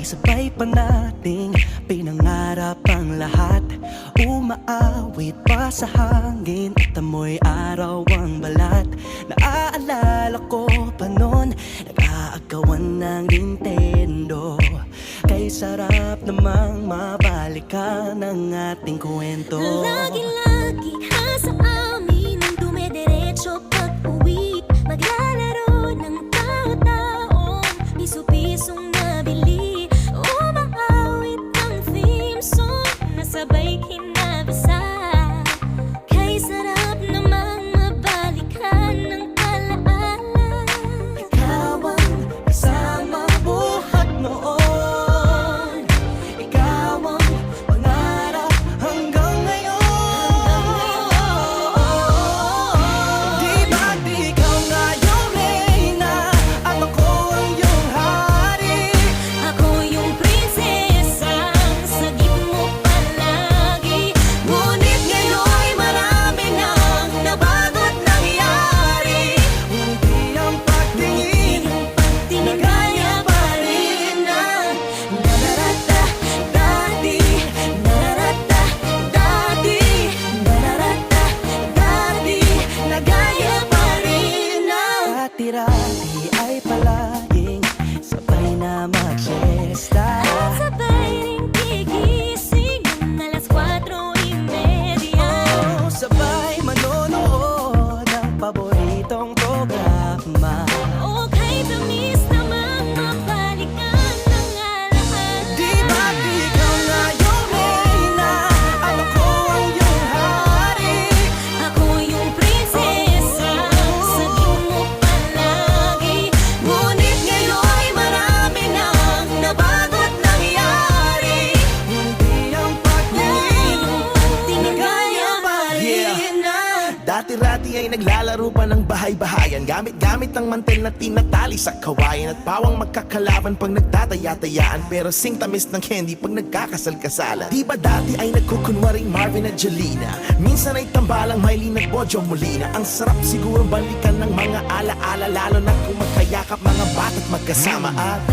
sabay pa nating pinangarap ang lahat. Umaawit pa sa hangin at amoy araw ang balat. Naaalala ko pa noon, nag-aagawan ng Nintendo. Kay sarap namang mabalikan ang ating kwento. Lagi-lagi ka sa amin ang dumediretso pag-uwi. Maglalaro ng tao-taong piso-pisong nabili. Umaawit ang theme song na sabay kinabasa. Kay sarap namang mabalikan ng alaala. Ikaw ang kasama buhat noon. Ikaw ang pangarap hanggang ngayon. Di ba't ikaw nga yung reyna at ako ang iyong hari? Ako yung prinsesang sagip mo palagi. Ngunit ngayon'y marami nang nabago't nangyari. Hindi ang pagtingin na gaya pa rin ng nararata dati. Nararata dati. Nararata dati. Na gaya pa rin ng dati-dati ay palaging sabay na mag-siesta. At sabay ring gigising ng alas 4:30. Oh, sabay manonood ng paboritong programa. O kay tamis namang mabalikan ng alaala. Di ba't ikaw nga yung reyna at ako ang iyong hari? Ako yung prinsesa, sagip mo palagi. Ngunit ngayon'y marami nang nabago't nangyari. Hindi ang pagtingin na gaya pa rin ng Dati-rati ay naglalaro pa ng bahay-bahayan, gamit-gamit ang mantel na tinatali sa kawayan. At pawang magkakalaban pag nagtataya-tayaan, pero sing tamis ng candy pag nagkakasal-kasalan. Di ba dati ay nagkukunwaring Marvin at Jelena? Minsan ay tambalang Mylene at Bojo Molina. Ang sarap siguro balikan ng mga alaala, lalo na kung magkayakap mga bata't magkasama. At